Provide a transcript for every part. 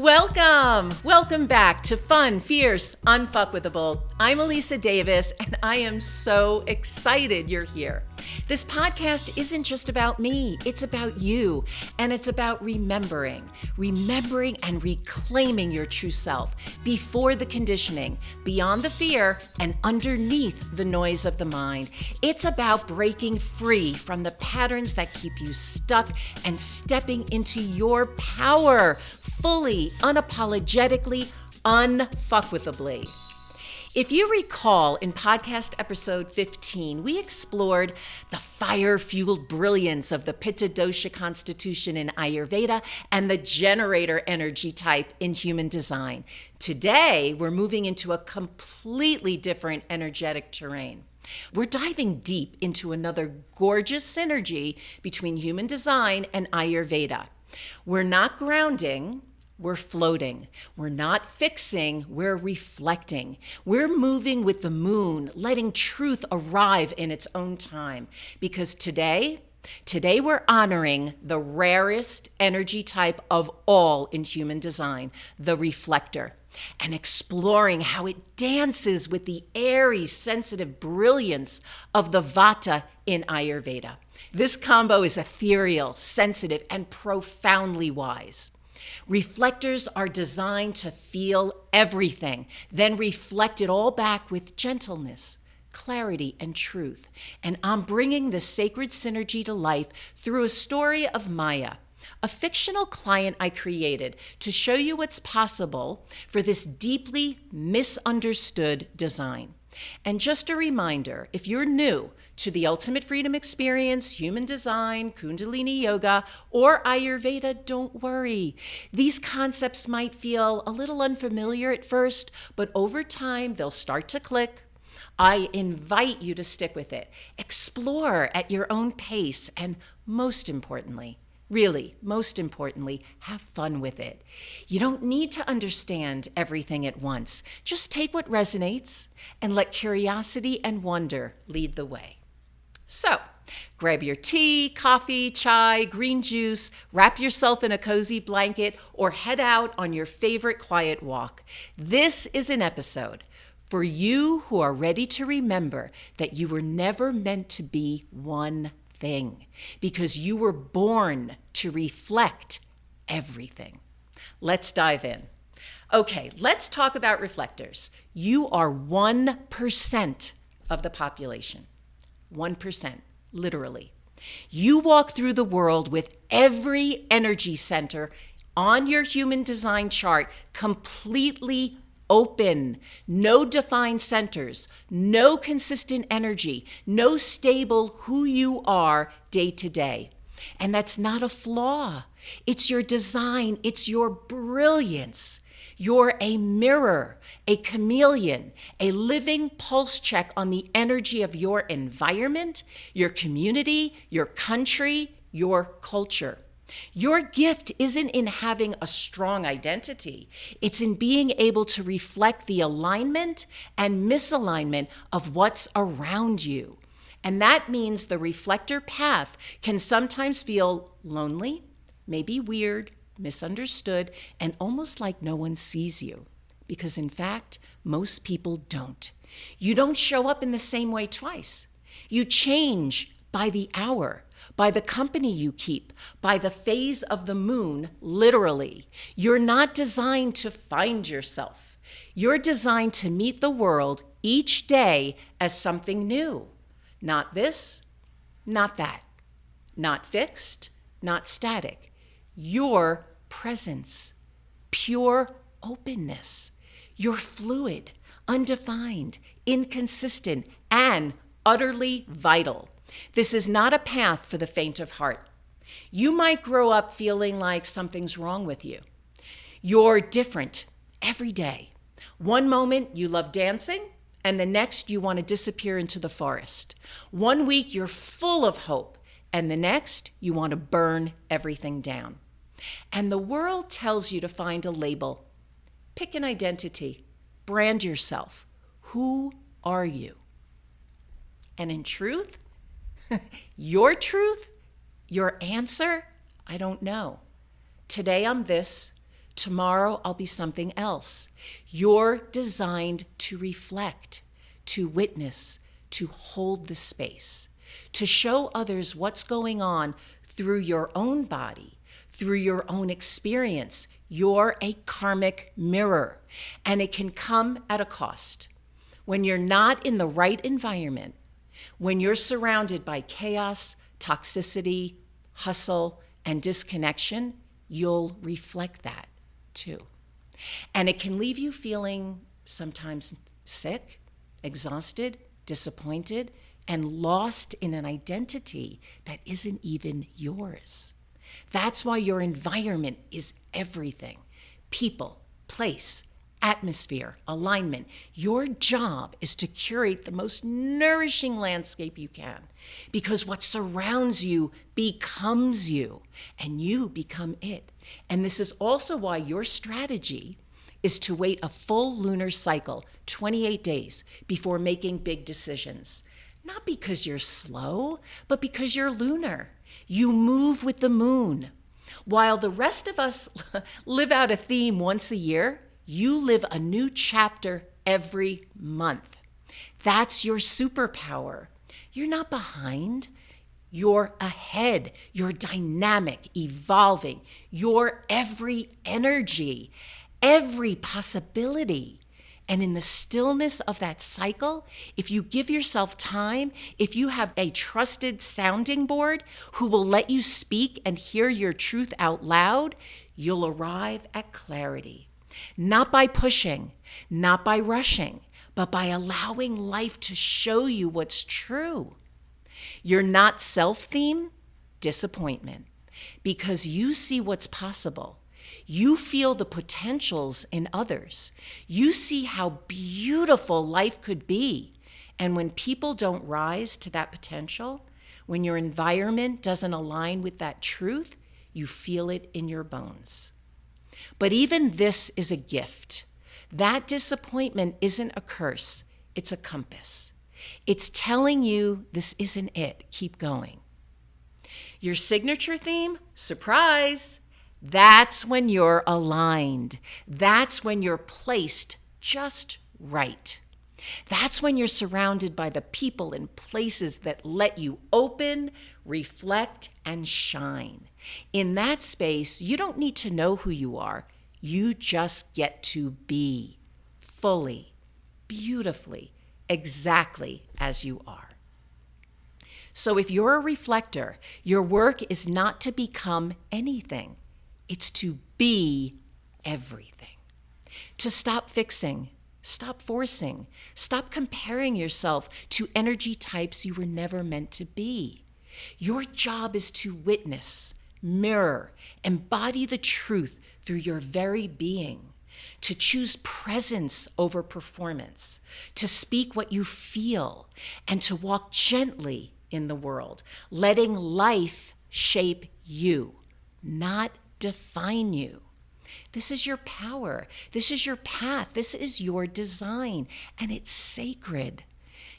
Welcome back to Fun, Fierce, Unfuckwithable. I'm Alisa Davis, and I am so excited you're here. This podcast isn't just about me, it's about you, and it's about remembering and reclaiming your true self before the conditioning, beyond the fear, and underneath the noise of the mind. It's about breaking free from the patterns that keep you stuck and stepping into your power fully, unapologetically, unfuckwithably. If you recall, in podcast episode 15, we explored the fire-fueled brilliance of the Pitta dosha constitution in Ayurveda and the generator energy type in human design. Today, we're moving into a completely different energetic terrain. We're diving deep into another gorgeous synergy between human design and Ayurveda. We're not grounding. We're floating. We're not fixing, we're reflecting. We're moving with the moon, letting truth arrive in its own time. Because today we're honoring the rarest energy type of all in human design, the reflector, and exploring how it dances with the airy, sensitive brilliance of the Vata in Ayurveda. This combo is ethereal, sensitive, and profoundly wise. Reflectors are designed to feel everything, then reflect it all back with gentleness, clarity, and truth. And I'm bringing the sacred synergy to life through a story of Maya, a fictional client I created to show you what's possible for this deeply misunderstood design. And just a reminder, if you're new to the Ultimate Freedom Experience, human design, Kundalini Yoga, or Ayurveda, don't worry. These concepts might feel a little unfamiliar at first, but over time they'll start to click. I invite you to stick with it. Explore at your own pace, and most importantly, have fun with it. You don't need to understand everything at once. Just take what resonates and let curiosity and wonder lead the way. So, grab your tea, coffee, chai, green juice, wrap yourself in a cozy blanket, or head out on your favorite quiet walk. This is an episode for you who are ready to remember that you were never meant to be one thing, because you were born to reflect everything. Let's dive in. Okay, let's talk about reflectors. You are 1% of the population. 1%, literally. You walk through the world with every energy center on your human design chart completely open, no defined centers, no consistent energy, no stable who you are day to day. And that's not a flaw. It's your design. It's your brilliance. You're a mirror, a chameleon, a living pulse check on the energy of your environment, your community, your country, your culture. Your gift isn't in having a strong identity. It's in being able to reflect the alignment and misalignment of what's around you. And that means the reflector path can sometimes feel lonely, maybe weird, misunderstood, and almost like no one sees you. Because in fact, most people don't. You don't show up in the same way twice. You change by the hour, by the company you keep, by the phase of the moon, literally. You're not designed to find yourself. You're designed to meet the world each day as something new. Not this, not that. Not fixed, not static. Your presence, pure openness. You're fluid, undefined, inconsistent, and utterly vital. This is not a path for the faint of heart. You might grow up feeling like something's wrong with you. You're different every day. One moment you love dancing, and the next you want to disappear into the forest. One week you're full of hope, and the next you want to burn everything down. And the world tells you to find a label. Pick an identity. Brand yourself. Who are you? And in truth, your truth, your answer, I don't know. Today I'm this, Tomorrow I'll be something else. You're designed to reflect, to witness, to hold the space, to show others what's going on through your own body, through your own experience. You're a karmic mirror, and it can come at a cost. When you're not in the right environment, when you're surrounded by chaos, toxicity, hustle, and disconnection, you'll reflect that too. And it can leave you feeling sometimes sick, exhausted, disappointed, and lost in an identity that isn't even yours. That's why your environment is everything. People, place, atmosphere, alignment. Your job is to curate the most nourishing landscape you can, because what surrounds you becomes you, and you become it. And this is also why your strategy is to wait a full lunar cycle, 28 days, before making big decisions. Not because you're slow, but because you're lunar. You move with the moon. While the rest of us live out a theme once a year, you live a new chapter every month. That's your superpower. You're not behind. You're ahead. You're dynamic, evolving. You're every energy, every possibility. And in the stillness of that cycle, if you give yourself time, if you have a trusted sounding board who will let you speak and hear your truth out loud, you'll arrive at clarity. Not by pushing, not by rushing, but by allowing life to show you what's true. You're not self-theme, disappointment, because you see what's possible. You feel the potentials in others. You see how beautiful life could be. And when people don't rise to that potential, when your environment doesn't align with that truth, you feel it in your bones. But even this is a gift. That disappointment isn't a curse, it's a compass. It's telling you this isn't it, keep going. Your signature theme, surprise, that's when you're aligned. That's when you're placed just right. That's when you're surrounded by the people and places that let you open, reflect, and shine. In that space, you don't need to know who you are. You just get to be fully, beautifully, exactly as you are. So if you're a reflector, your work is not to become anything. It's to be everything. To stop fixing, stop forcing, stop comparing yourself to energy types you were never meant to be. Your job is to witness, mirror, embody the truth through your very being, to choose presence over performance, to speak what you feel, and to walk gently in the world, letting life shape you, not define you. This is your power. This is your path. This is your design, and it's sacred.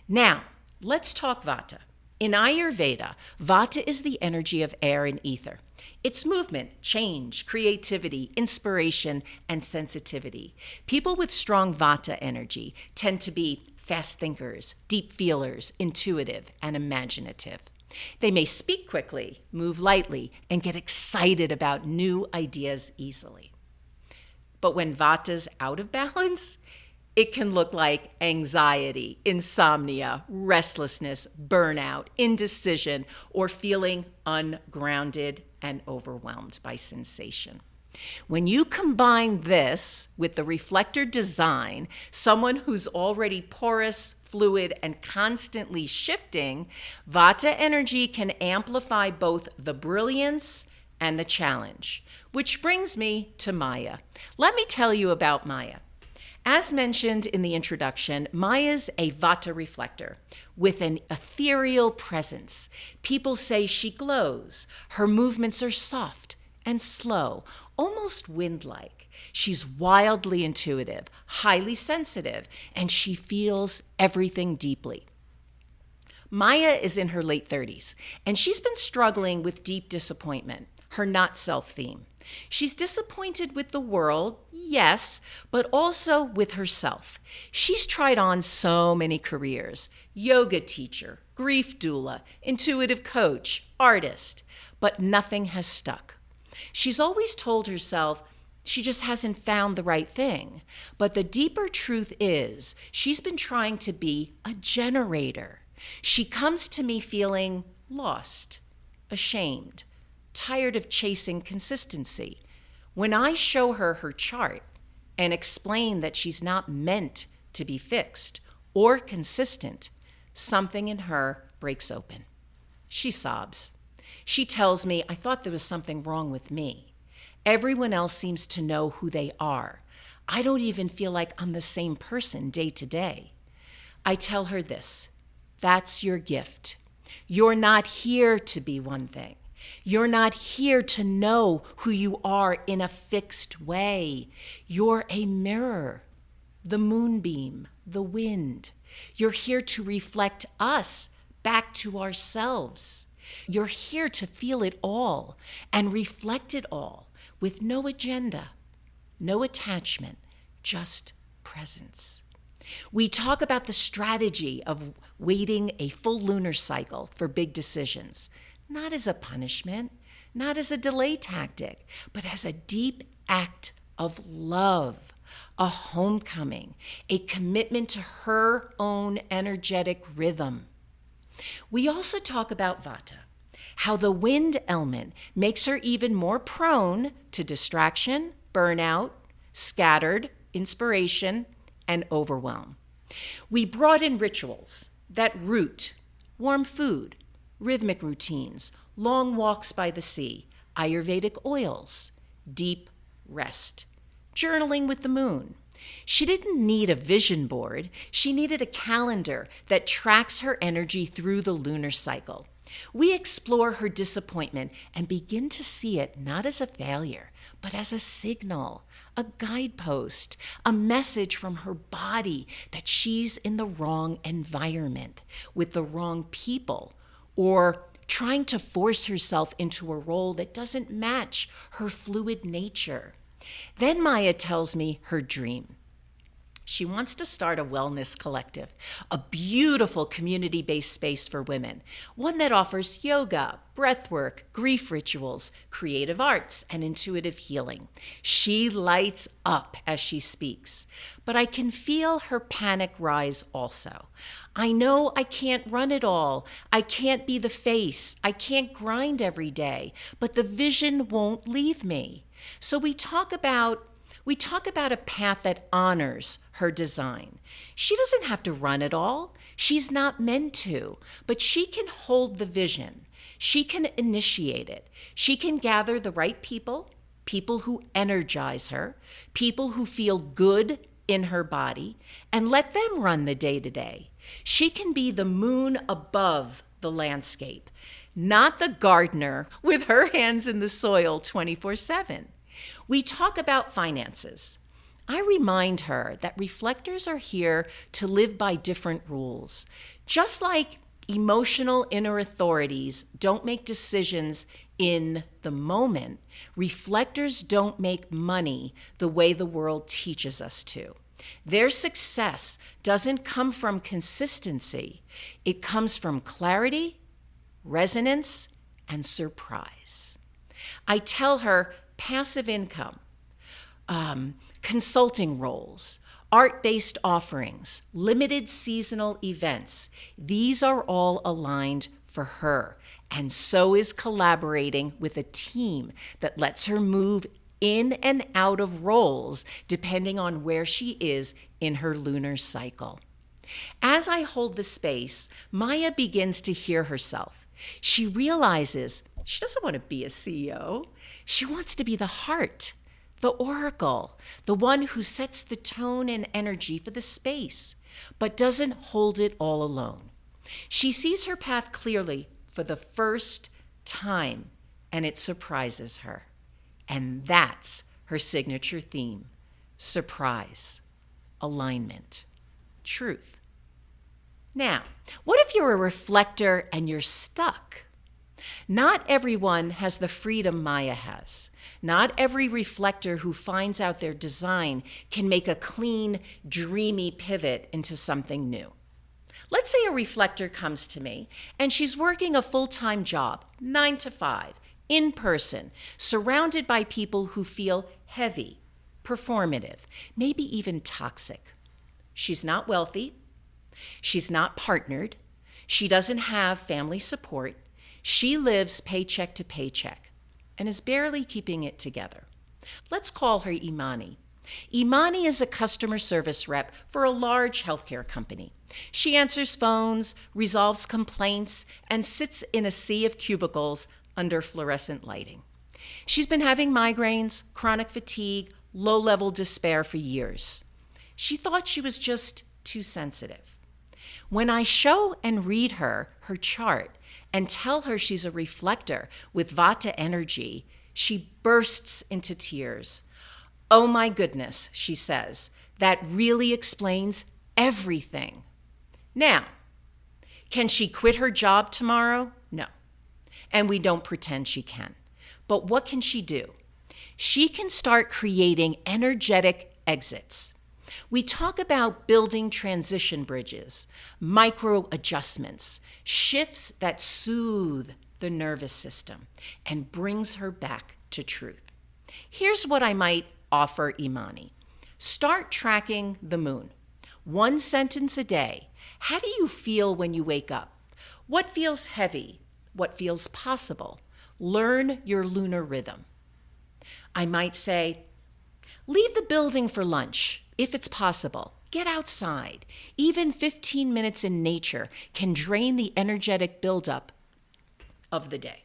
Now, let's talk Vata. In Ayurveda, Vata is the energy of air and ether. It's movement, change, creativity, inspiration, and sensitivity. People with strong Vata energy tend to be fast thinkers, deep feelers, intuitive, and imaginative. They may speak quickly, move lightly, and get excited about new ideas easily. But when Vata's out of balance, it can look like anxiety, insomnia, restlessness, burnout, indecision, or feeling ungrounded and overwhelmed by sensation. When you combine this with the reflector design, someone who's already porous, fluid, and constantly shifting, Vata energy can amplify both the brilliance and the challenge. Which brings me to Maya. Let me tell you about Maya. As mentioned in the introduction, Maya's a Vata reflector with an ethereal presence. People say she glows. Her movements are soft and slow, almost wind-like. She's wildly intuitive, highly sensitive, and she feels everything deeply. Maya is in her late 30s, and she's been struggling with deep disappointment, her not-self theme. She's disappointed with the world, yes, but also with herself. She's tried on so many careers: yoga teacher, grief doula, intuitive coach, artist, but nothing has stuck. She's always told herself she just hasn't found the right thing. But the deeper truth is, she's been trying to be a generator. She comes to me feeling lost, ashamed, tired of chasing consistency. When I show her her chart and explain that she's not meant to be fixed or consistent, something in her breaks open. She sobs. She tells me, I thought there was something wrong with me. Everyone else seems to know who they are. I don't even feel like I'm the same person day to day. I tell her this: that's your gift. You're not here to be one thing. You're not here to know who you are in a fixed way. You're a mirror, the moonbeam, the wind. You're here to reflect us back to ourselves. You're here to feel it all and reflect it all with no agenda, no attachment, just presence. We talk about the strategy of waiting a full lunar cycle for big decisions, not as a punishment, not as a delay tactic, but as a deep act of love, a homecoming, a commitment to her own energetic rhythm. We also talk about Vata, how the wind element makes her even more prone to distraction, burnout, scattered inspiration, and overwhelm. We brought in rituals that root, warm food, rhythmic routines, long walks by the sea, Ayurvedic oils, deep rest, journaling with the moon. She didn't need a vision board. She needed a calendar that tracks her energy through the lunar cycle. We explore her disappointment and begin to see it not as a failure, but as a signal, a guidepost, a message from her body that she's in the wrong environment, with the wrong people, or trying to force herself into a role that doesn't match her fluid nature. Then Maya tells me her dream. She wants to start a wellness collective, a beautiful community-based space for women, one that offers yoga, breathwork, grief rituals, creative arts, and intuitive healing. She lights up as she speaks, but I can feel her panic rise also. I know I can't run it all. I can't be the face. I can't grind every day, but the vision won't leave me. So we talk about a path that honors her design. She doesn't have to run it all. She's not meant to, but she can hold the vision. She can initiate it. She can gather the right people, people who energize her, people who feel good in her body, and let them run the day-to-day. She can be the moon above the landscape, not the gardener with her hands in the soil 24/7. We talk about finances. I remind her that reflectors are here to live by different rules. Just like emotional inner authorities don't make decisions in the moment, reflectors don't make money the way the world teaches us to. Their success doesn't come from consistency. It comes from clarity, resonance, and surprise. I tell her passive income, consulting roles, art-based offerings, limited seasonal events. These are all aligned for her, and so is collaborating with a team that lets her move in and out of roles depending on where she is in her lunar cycle. As I hold the space, Maya begins to hear herself. She realizes she doesn't want to be a CEO. She wants to be the heart, the oracle, the one who sets the tone and energy for the space, but doesn't hold it all alone. She sees her path clearly for the first time, and it surprises her. And that's her signature theme: surprise, alignment, truth. Now, what if you're a reflector and you're stuck? Not everyone has the freedom Maya has. Not every reflector who finds out their design can make a clean, dreamy pivot into something new. Let's say a reflector comes to me and she's working a full-time job, 9 to 5, in person, surrounded by people who feel heavy, performative, maybe even toxic. She's not wealthy. She's not partnered. She doesn't have family support. She lives paycheck to paycheck and is barely keeping it together. Let's call her Imani. Imani is a customer service rep for a large healthcare company. She answers phones, resolves complaints, and sits in a sea of cubicles under fluorescent lighting. She's been having migraines, chronic fatigue, low-level despair for years. She thought she was just too sensitive. When I show and read her chart and tell her she's a reflector with Vata energy, she bursts into tears. "Oh my goodness," she says, "that really explains everything." Now, can she quit her job tomorrow? No. And we don't pretend she can. But what can she do? She can start creating energetic exits. We talk about building transition bridges, micro adjustments, shifts that soothe the nervous system and brings her back to truth. Here's what I might offer Imani. Start tracking the moon. 1 sentence a day. How do you feel when you wake up? What feels heavy? What feels possible? Learn your lunar rhythm. I might say, leave the building for lunch, if it's possible. Get outside. Even 15 minutes in nature can drain the energetic buildup of the day.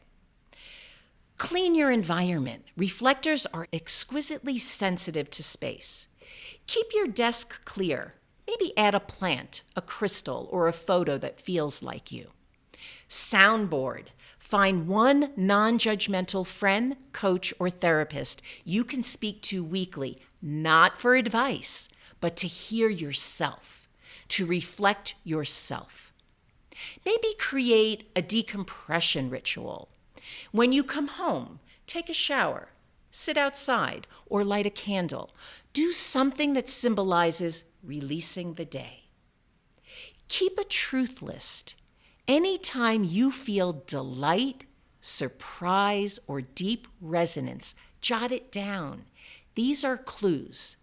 Clean your environment. Reflectors are exquisitely sensitive to space. Keep your desk clear. Maybe add a plant, a crystal, or a photo that feels like you. Soundboard. Find one non-judgmental friend, coach, or therapist you can speak to weekly, not for advice, but to hear yourself, to reflect yourself. Maybe create a decompression ritual. When you come home, take a shower, sit outside, or light a candle. Do something that symbolizes releasing the day. Keep a truth list. Anytime you feel delight, surprise, or deep resonance, jot it down. These are clues,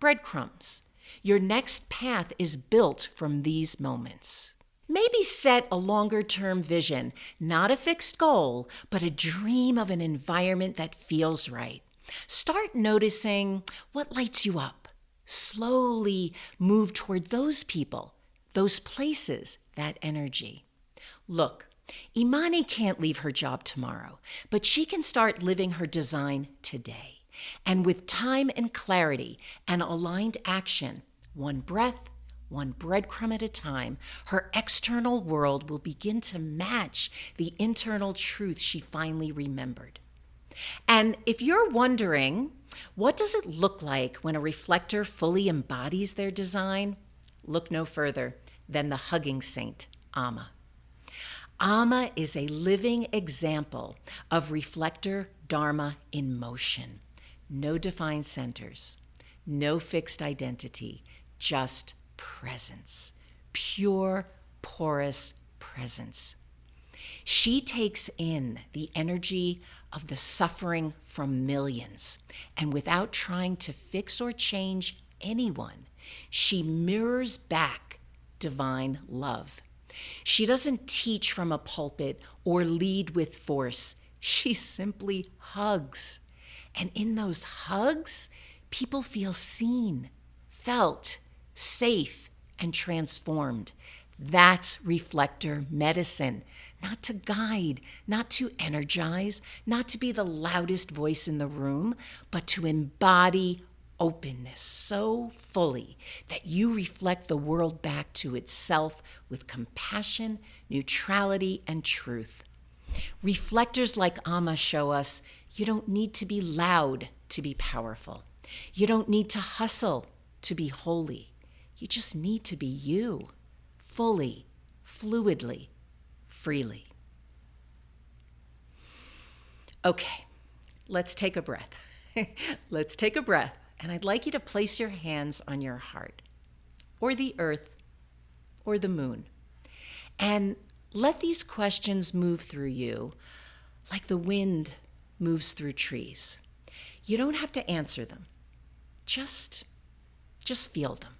breadcrumbs. Your next path is built from these moments. Maybe set a longer-term vision, not a fixed goal, but a dream of an environment that feels right. Start noticing what lights you up. Slowly move toward those people, those places, that energy. Look, Imani can't leave her job tomorrow, but she can start living her design today. And with time and clarity and aligned action, one breath, one breadcrumb at a time, her external world will begin to match the internal truth she finally remembered. And if you're wondering, what does it look like when a reflector fully embodies their design? Look no further than the hugging saint, Amma. Amma is a living example of reflector dharma in motion. No defined centers, no fixed identity, just presence, pure, porous presence. She takes in the energy of the suffering from millions, and without trying to fix or change anyone, she mirrors back divine love. She doesn't teach from a pulpit or lead with force. She simply hugs. And in those hugs, people feel seen, felt, safe, and transformed. That's reflector medicine. Not to guide, not to energize, not to be the loudest voice in the room, but to embody openness so fully that you reflect the world back to itself with compassion, neutrality, and truth. Reflectors like Amma show us you don't need to be loud to be powerful. You don't need to hustle to be holy. You just need to be you, fully, fluidly, freely. Okay, let's take a breath. Let's take a breath. And I'd like you to place your hands on your heart, or the earth, or the moon. And let these questions move through you like the wind moves through trees. You don't have to answer them. Just feel them.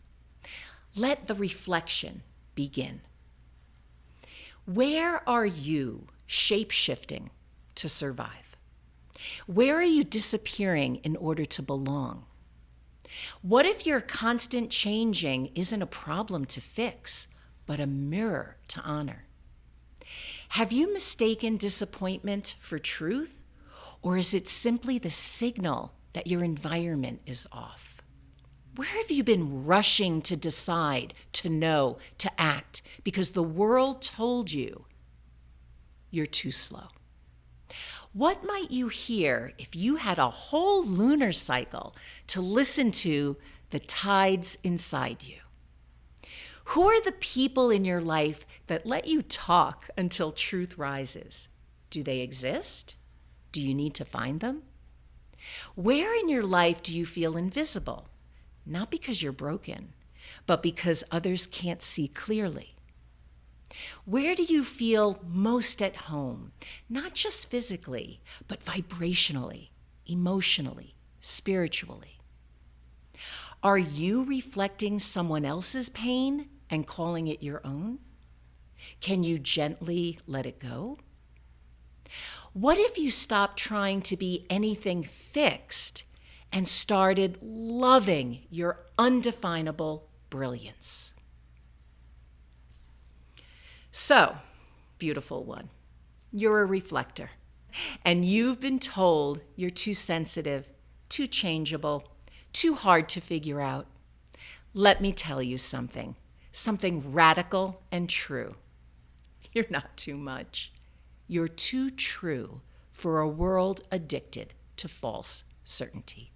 Let the reflection begin. Where are you shape-shifting to survive? Where are you disappearing in order to belong? What if your constant changing isn't a problem to fix, but a mirror to honor? Have you mistaken disappointment for truth, or is it simply the signal that your environment is off? Where have you been rushing to decide, to know, to act because the world told you you're too slow? What might you hear if you had a whole lunar cycle to listen to the tides inside you? Who are the people in your life that let you talk until truth rises? Do they exist? Do you need to find them? Where in your life do you feel invisible? Not because you're broken, but because others can't see clearly. Where do you feel most at home? Not just physically, but vibrationally, emotionally, spiritually. Are you reflecting someone else's pain and calling it your own? Can you gently let it go? What if you stopped trying to be anything fixed and started loving your undefinable brilliance? So, beautiful one, you're a reflector, and you've been told you're too sensitive, too changeable, too hard to figure out. Let me tell you something radical and true. You're not too much. You're too true for a world addicted to false certainty.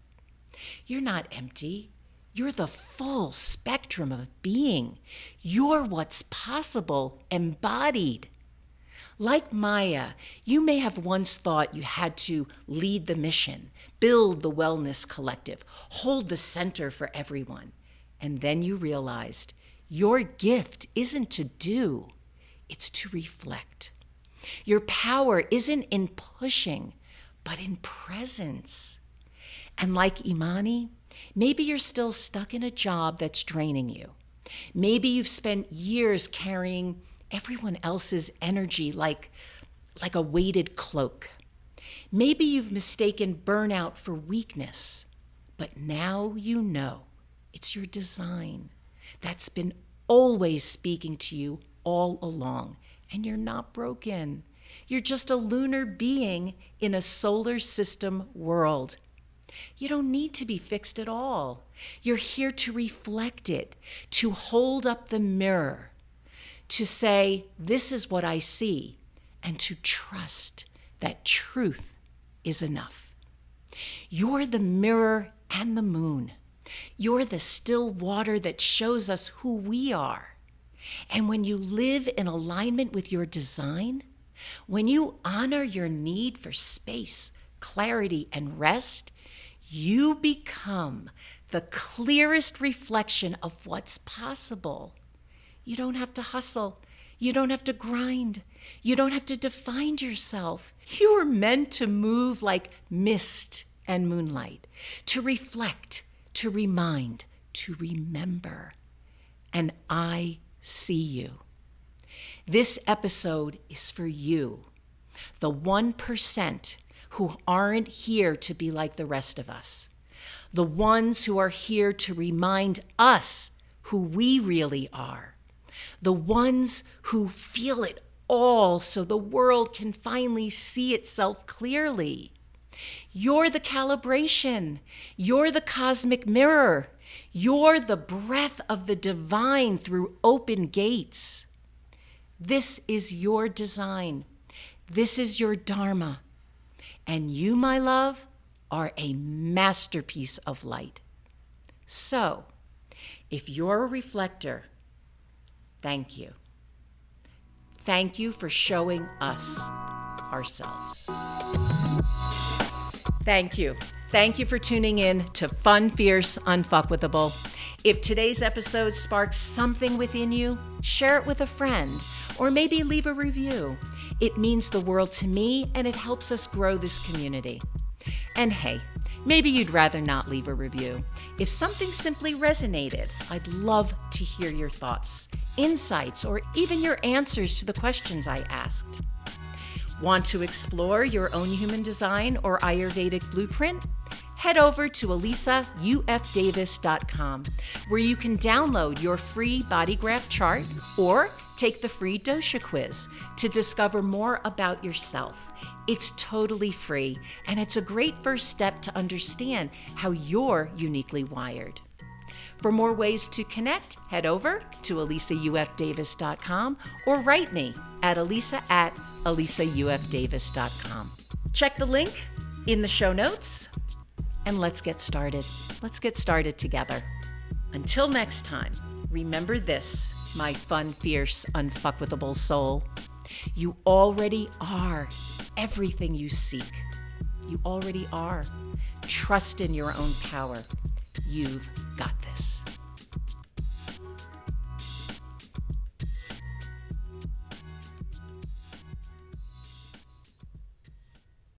You're not empty. You're the full spectrum of being. You're what's possible embodied. Like Maya, you may have once thought you had to lead the mission, build the wellness collective, hold the center for everyone. And then you realized your gift isn't to do, it's to reflect. Your power isn't in pushing, but in presence. And like Imani, maybe you're still stuck in a job that's draining you. Maybe you've spent years carrying everyone else's energy like a weighted cloak. Maybe you've mistaken burnout for weakness, but now you know it's your design that's been always speaking to you all along, and you're not broken. You're just a lunar being in a solar system world. You don't need to be fixed at all. You're here to reflect it, to hold up the mirror, to say, this is what I see, and to trust that truth is enough. You're the mirror and the moon. You're the still water that shows us who we are. And when you live in alignment with your design, when you honor your need for space, clarity, and rest, you become the clearest reflection of what's possible. You don't have to hustle. You don't have to grind. You don't have to define yourself. You are meant to move like mist and moonlight, to reflect, to remind, to remember. And I see you. This episode is for you, the 1% who aren't here to be like the rest of us, the ones who are here to remind us who we really are, the ones who feel it all so the world can finally see itself clearly. You're the calibration. You're the cosmic mirror. You're the breath of the divine through open gates. This is your design. This is your dharma. And you, my love, are a masterpiece of light. So, if you're a reflector, thank you. Thank you for showing us ourselves. Thank you. Thank you for tuning in to Fun, Fierce, Unfuckwithable. If today's episode sparks something within you, share it with a friend, or maybe leave a review. It means the world to me, and it helps us grow this community. And hey, maybe you'd rather not leave a review. If something simply resonated, I'd love to hear your thoughts, insights, or even your answers to the questions I asked. Want to explore your own human design or Ayurvedic blueprint? Head over to alisaufdavis.com, where you can download your free body graph chart or take the free dosha quiz to discover more about yourself. It's totally free, and it's a great first step to understand how you're uniquely wired. For more ways to connect, head over to alisaufdavis.com or write me at alisa@alisaufdavis.com. Check the link in the show notes, and let's get started. Let's get started together. Until next time, remember this, my fun, fierce, unfuckwithable soul. You already are everything you seek. You already are. Trust in your own power. You've